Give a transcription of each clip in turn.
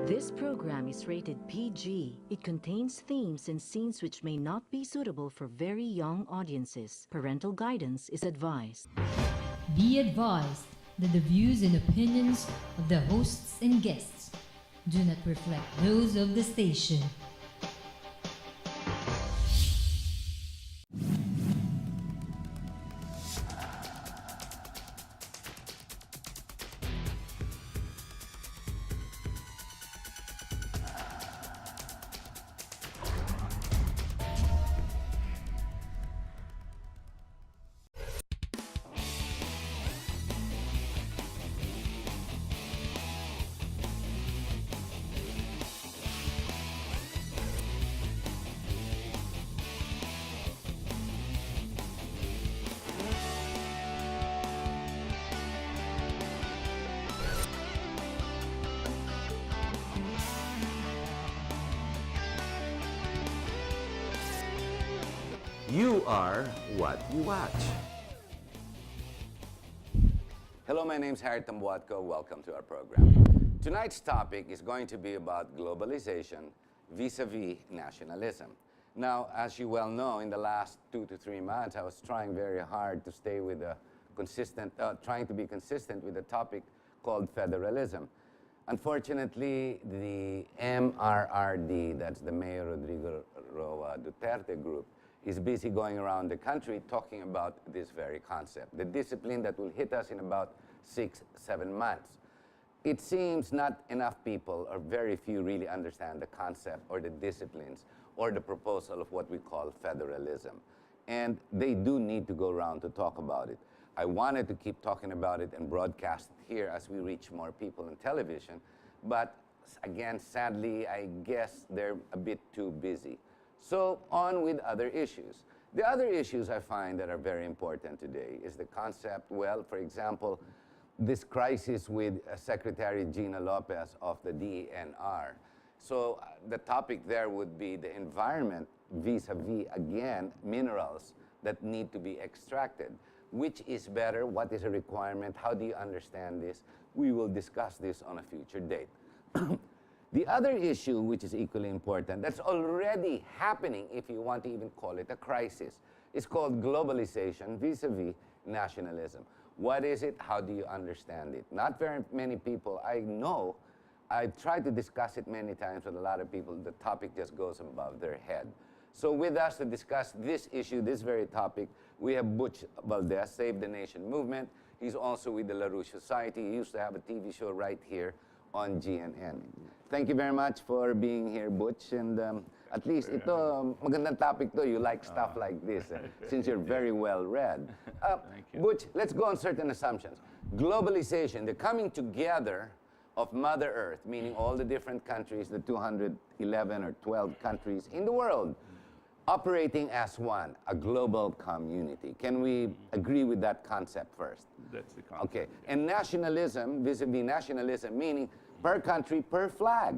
This program is rated PG. It contains themes and scenes which may not be suitable for very young audiences. Parental guidance is advised. Be advised that the views and opinions of the hosts and guests do not reflect those of the station. You are what you watch. Hello, my name is Harry Tambuatco. Welcome to our program. Tonight's topic is going to be about globalization vis-a-vis nationalism. Now, as you well know, in the last 2 to 3 months, I was trying very hard to stay with a trying to be consistent with a topic called federalism. Unfortunately, the MRRD, that's the Mayor Rodrigo Roa Duterte group, is busy going around the country talking about this very concept, the discipline that will hit us in about 6-7 months. It seems not enough people, or very few, really understand the concept or the disciplines or the proposal of what we call federalism. And they do need to go around to talk about it. I wanted to keep talking about it and broadcast it here as we reach more people on television, but again, sadly, I guess they're a bit too busy. So on with other issues. The other issues I find that are very important today is the concept, well, for example, this crisis with Secretary Gina Lopez of the DENR. So the topic there would be the environment vis-a-vis, again, minerals that need to be extracted. Which is better? What is a requirement? How do you understand this? We will discuss this on a future date. The other issue, which is equally important, that's already happening, if you want to even call it a crisis, is called globalization vis-a-vis nationalism. What is it? How do you understand it? Not very many people I know. I've tried to discuss it many times with a lot of people. The topic just goes above their head. So with us to discuss this issue, this very topic, we have Buth Valdes, Save the Nation Movement. He's also with the Larouche Society. He used to have a TV show right here on GNN. Thank you very much for being here, Butch. And at least ito, magandang topic to. You like stuff like this, since you're very well read. Thank you. Butch, let's go on certain assumptions. Globalization, the coming together of Mother Earth, meaning all the different countries, the 211 or 12 countries in the world, operating as one, a global community. Can we agree with that concept first? That's the concept. Okay, and nationalism, vis-a-vis nationalism, meaning per country, per flag.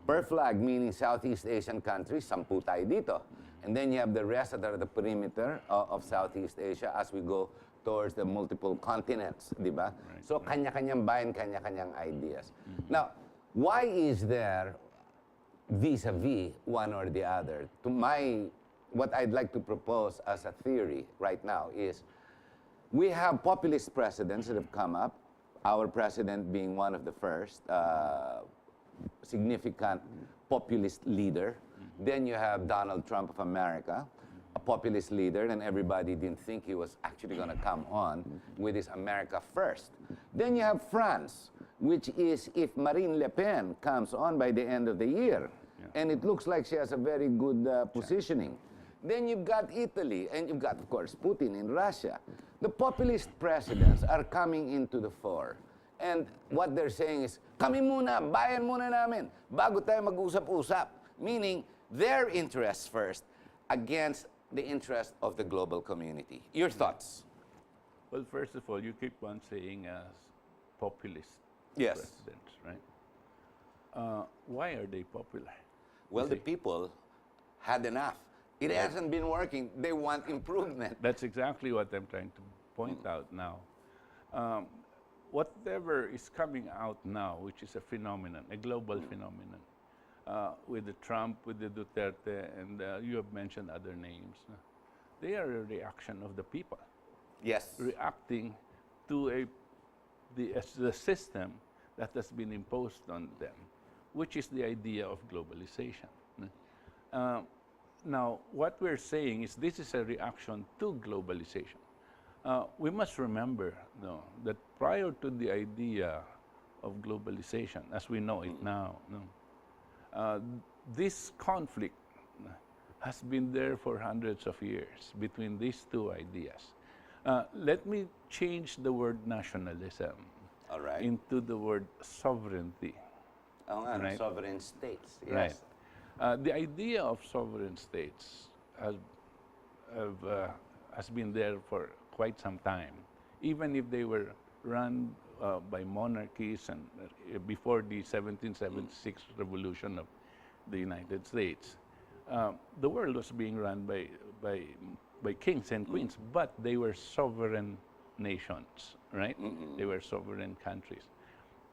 Per flag, meaning Southeast Asian countries, 10 tayo dito. And then you have the rest that are the perimeter of Southeast Asia as we go towards the multiple continents, di ba? Right. So, kanya-kanyang bayan, kanya-kanyang ideas. Now, why is there vis-a-vis one or the other? What I'd like to propose as a theory right now is we have populist presidents that have come up, our president being one of the first significant populist leader. Then you have Donald Trump of America, a populist leader, and everybody didn't think he was actually going to come on with his America First. Then you have France, which is if Marine Le Pen comes on by the end of the year, and it looks like she has a very good positioning. Then you've got Italy, and you've got, of course, Putin in Russia. The populist presidents are coming into the fore. And what they're saying is, kami muna, bayan muna namin, bago tayo mag-usap-usap. Meaning, their interests first against the interest of the global community. Your thoughts? Well, first of all, you keep on saying populist Yes. presidents, right? Why are they popular? Well, the people had enough. It hasn't been working. They want improvement. That's exactly what I'm trying to point out now. whatever is coming out now, which is a phenomenon, a global phenomenon, with the Trump, with the Duterte, and you have mentioned other names, they are a reaction of the people. Yes. Reacting to the system that has been imposed on them, which is the idea of globalization. Now, what we're saying is this is a reaction to globalization. We must remember, that prior to the idea of globalization, as we know it now, this conflict has been there for hundreds of years between these two ideas. Let me change the word nationalism All right. into the word sovereignty. Right. Sovereign states. Yes. Right. The idea of sovereign states has been there for quite some time, even if they were run by monarchies and before the 1776 revolution of the United States. The world was being run by kings and queens, but they were sovereign nations, right? They were sovereign countries.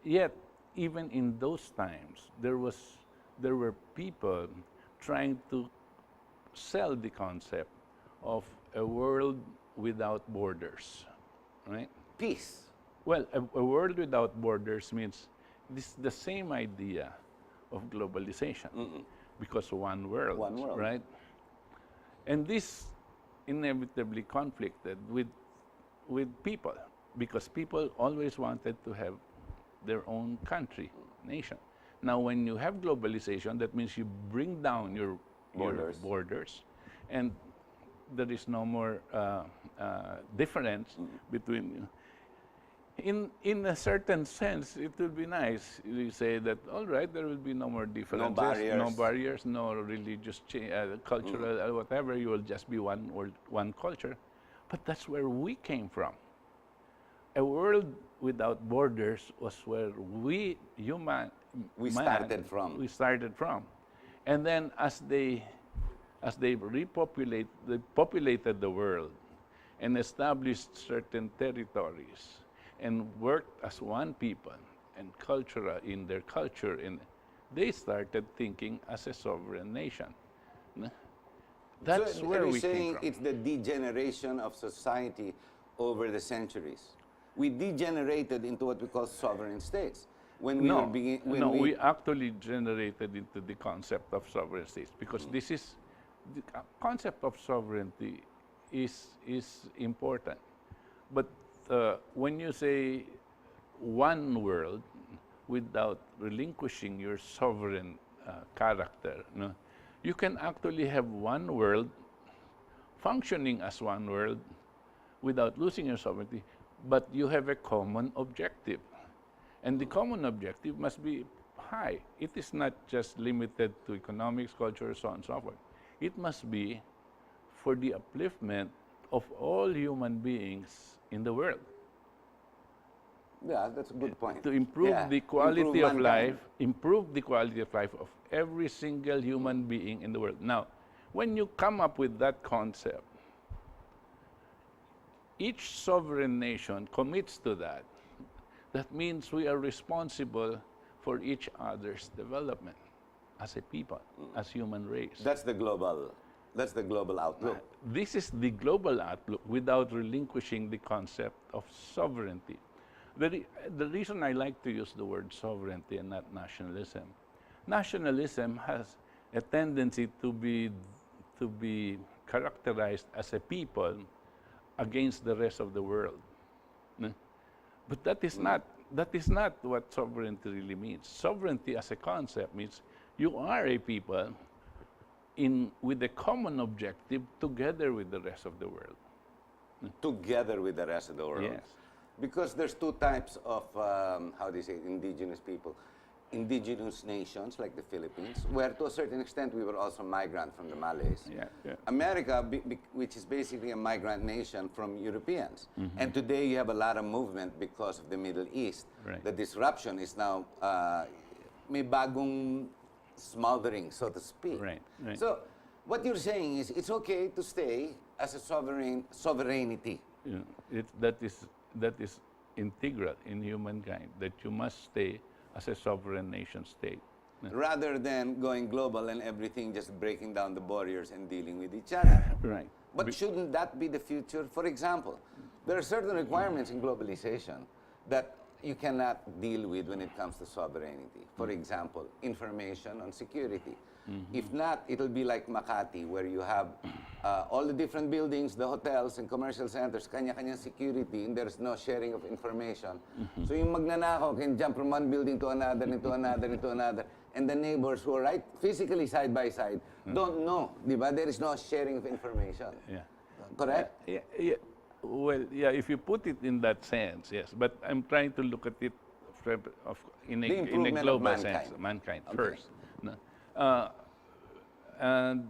Yet, even in those times, there were people trying to sell the concept of a world without borders, right? Peace. Well, a world without borders means this the same idea of globalization, because one world, right? And this inevitably conflicted with people, because people always wanted to have their own country, nation. Now, when you have globalization, that means you bring down your borders, and there is no more difference between. In a certain sense, it will be nice. You say that, all right, there will be no more differences, no barriers, no religious, cultural, whatever. You will just be one world, one culture. But that's where we came from. A world without borders was where we started from. And then as they populated the world and established certain territories and worked as one people and in their culture, and they started thinking as a sovereign nation. That's where we came from. You're saying it's the degeneration of society over the centuries. We degenerated into what we call sovereign states. When we actually generated into the concept of sovereign states, because this is the concept of sovereignty is important. But when you say one world without relinquishing your sovereign character, you can actually have one world functioning as one world without losing your sovereignty, but you have a common objective. And the common objective must be high. It is not just limited to economics, culture, so on and so forth. It must be for the upliftment of all human beings in the world. Yeah, that's a good point. To improve the quality of life, improve the quality of life of every single human being in the world. Now, when you come up with that concept, each sovereign nation commits to that. That means we are responsible for each other's development as a people, as human race. That's the global outlook. This is the global outlook without relinquishing the concept of sovereignty. The reason I like to use the word sovereignty and not nationalism has a tendency to be characterized as a people against the rest of the world. But that is not what sovereignty really means. Sovereignty as a concept means you are a people with a common objective together with the rest of the world. Together with the rest of the world. Yes. Because there's two types of, indigenous people. Indigenous nations like the Philippines, where to a certain extent we were also migrant from the Malays. Yeah. America, which is basically a migrant nation from Europeans. And today you have a lot of movement because of the Middle East. Right. The disruption is now, may bagong smothering, so to speak. Right. So what you're saying is it's okay to stay as a sovereignty. That is integral in humankind, that you must stay as a sovereign nation state. Rather than going global and everything just breaking down the barriers and dealing with each other. Right. But shouldn't that be the future? For example, there are certain requirements in globalization that you cannot deal with when it comes to sovereignty. For example, information on security. If not, it'll be like Makati, where you have all the different buildings, the hotels and commercial centers, kanya-kanyang security, and there's no sharing of information. So yung magnanakaw can jump from one building to another, into another, into another, and the neighbors who are right physically side by side don't know, di ba? There is no sharing of information. Yeah. Correct? Yeah. Well, yeah, if you put it in that sense, yes. But I'm trying to look at it in a improvement global of sense, mankind Okay. first. No? And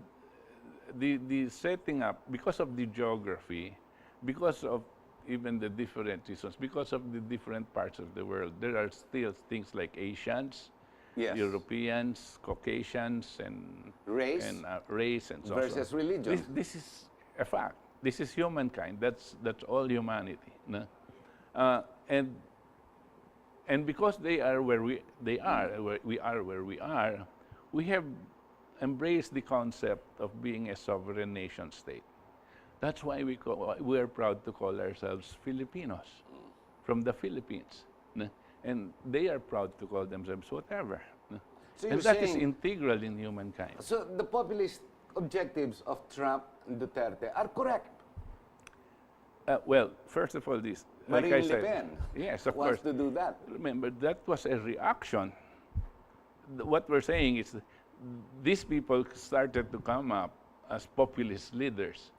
the setting up, because of the geography, because of even the different reasons, because of the different parts of the world, there are still things like Asians, Yes. Europeans, Caucasians, and Race race and so versus on. religion. This is a fact. This is humankind. That's all humanity. No? And because they are where we are where we are, we have embraced the concept of being a sovereign nation state. That's why we are proud to call ourselves Filipinos, from the Philippines. No? And they are proud to call themselves whatever. No? So And you're that is saying- integral in humankind. So the populist objectives of Trump and Duterte are correct. Well, first of all, this, like I Marine Le said, Pen yes, of wants course. to do that. Remember, that was a reaction. What we're saying is that these people started to come up as populist leaders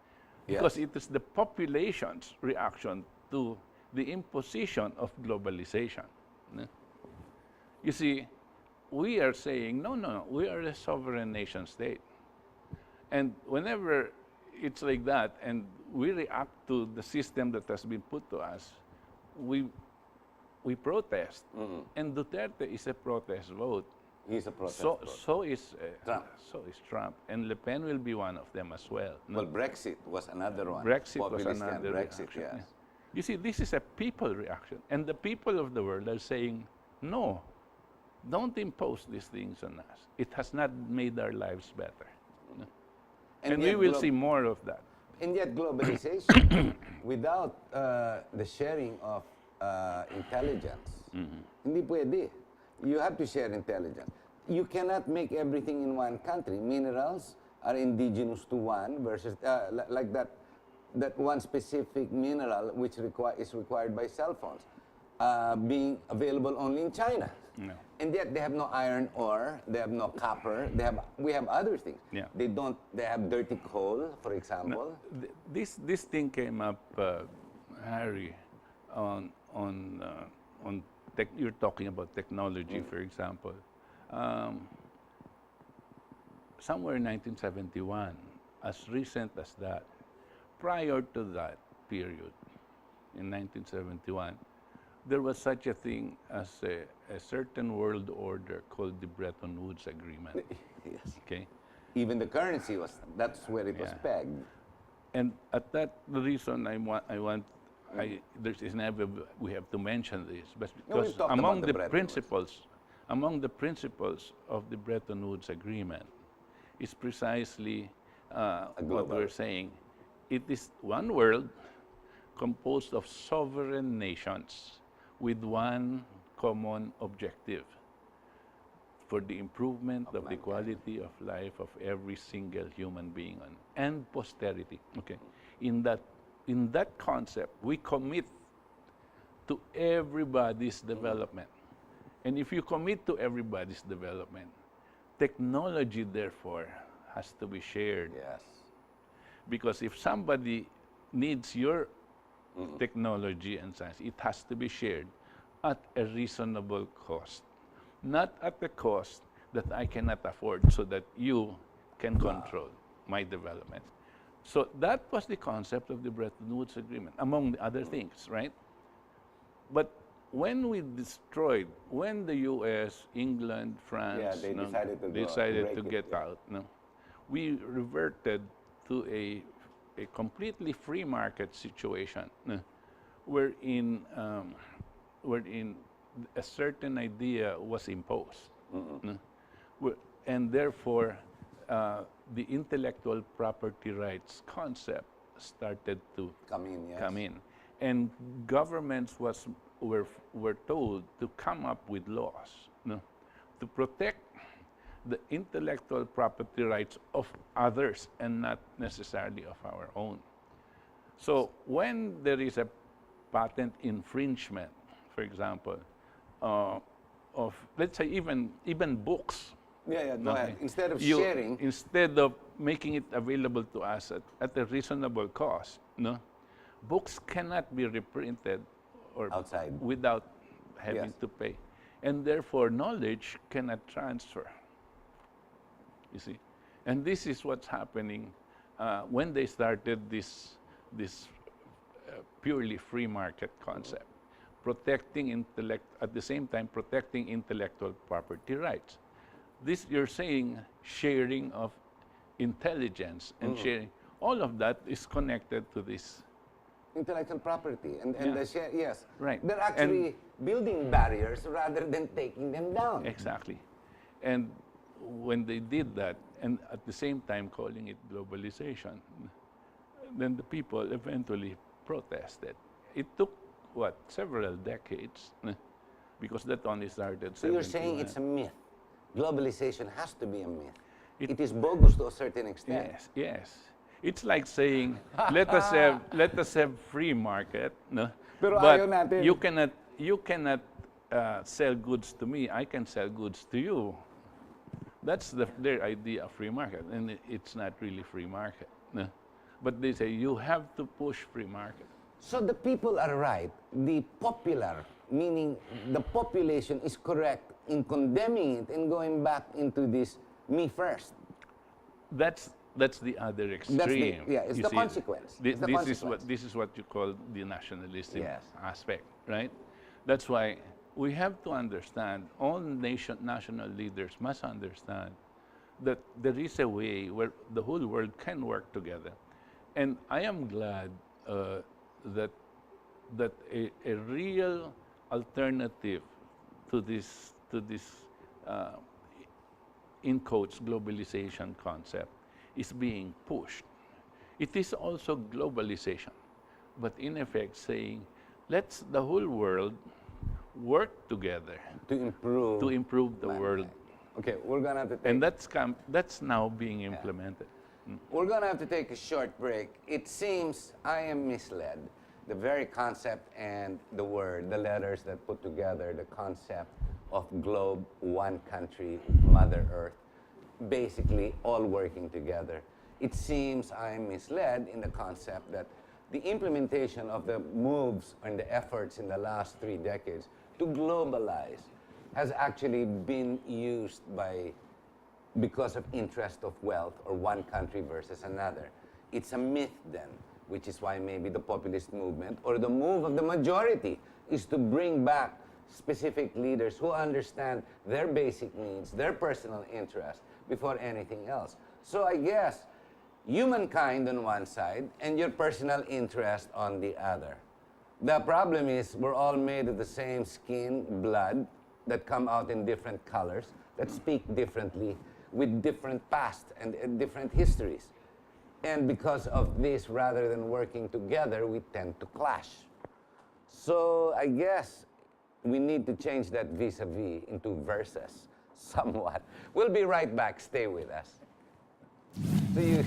because Yes. it is the population's reaction to the imposition of globalization. No? You see, we are saying, no, we are a sovereign nation state. And whenever it's like that and we react to the system that has been put to us, we protest. And Duterte is a protest vote. He's a protest. So is Trump. So is Trump, and Le Pen will be one of them as well. No? Well, Brexit was another one. Brexit was Populist another Brexit, reaction. yes. Yeah. You see, this is a people reaction, and the people of the world are saying, no, don't impose these things on us. It has not made our lives better. No? And we yet will see more of that. And yet globalization, without the sharing of intelligence, hindi pwede. You have to share intelligence. You cannot make everything in one country. Minerals are indigenous to one versus like that one specific mineral which is required by cell phones being available only in China. No. And yet they have no iron ore, they have no copper, we have other things. Yeah. They have dirty coal, for example. This thing came up, Harry, on you're talking about technology, for example. Somewhere in 1971, as recent as that, prior to that period, in 1971, there was such a thing as a certain world order called the Bretton Woods Agreement. Yes. Okay? Even the currency that's where it was Yeah. pegged. And at that, the reason we have to mention this, but No, we've because talked among about the the Bretton principles of the Bretton Woods Agreement is precisely what global. we're saying. It is one world composed of sovereign nations with one common objective for the improvement of the quality of life of every single human being and posterity. Okay, in that concept, we commit to everybody's development. And if you commit to everybody's development, technology, therefore, has to be shared. Yes. Because if somebody needs your technology and science, it has to be shared at a reasonable cost. Not at the cost that I cannot afford so that you can control my development. So that was the concept of the Bretton Woods Agreement, among the other things, right? But when the U.S., England, France, they decided to break get it, yeah. out, we reverted to a completely free market situation, wherein wherein a certain idea was imposed. No? And therefore, the intellectual property rights concept started to Come in, yes. come in. And governments were told to come up with laws, no, to protect the intellectual property rights of others and not necessarily of our own. So when there is a patent infringement, for example, of, let's say, even books. Yeah, go Okay. ahead. Instead of You- sharing, Instead of making it available to us at a reasonable cost, no, books cannot be reprinted or Outside. without having Yes. to pay, and therefore knowledge cannot transfer. You see, and this is what's happening when they started this purely free market concept, protecting at the same time protecting intellectual property rights. This, you're saying, sharing of intelligence and sharing, all of that is connected to this. intellectual property and Yeah. the share, yes. Right. They're actually building barriers rather than taking them down. Exactly. And when they did that, and at the same time calling it globalization, then the people eventually protested. It took, what, several decades, because that only started. So you're saying 71. it's a myth. Globalization has to be a myth. It- It is bogus to a certain extent. Yes, yes. It's like saying, let us have free market, no? Pero But ayaw natin. you cannot sell goods to me. I can sell goods to you. That's their idea of free market, and it's not really free market. No? But they say you have to push free market. So the people are right. The popular, meaning the population, is correct in condemning it and going back into this me first. That's the other extreme. It's you the see. consequence. It's the consequence. This is what you call the nationalistic Yes. aspect, right? That's why we have to understand, all national leaders must understand that there is a way where the whole world can work together. And I am glad that a real alternative to this in quotes globalization concept is being pushed. It is also globalization, but in effect saying, let's the whole world work together To improve the world. Okay, we're gonna have to take. And that's now being implemented. We're going to have to take a short break. It seems I am misled. The very concept and the word, the letters that put together the concept of globe, one country, Mother Earth, basically all working together. It seems I am misled in the concept that the implementation of the moves and the efforts in the last 3 decades to globalize has actually been used because of interest of wealth or one country versus another. It's a myth then, which is why maybe the populist movement or the move of the majority is to bring back specific leaders who understand their basic needs, their personal interest before anything else. So I guess humankind on one side and your personal interest on the other. The problem is we're all made of the same skin, blood, that come out in different colors, that speak differently, with different past and different histories. And because of this, rather than working together, we tend to clash. So I guess we need to change that vis-a-vis into versus somewhat. We'll be right back. Stay with us. So you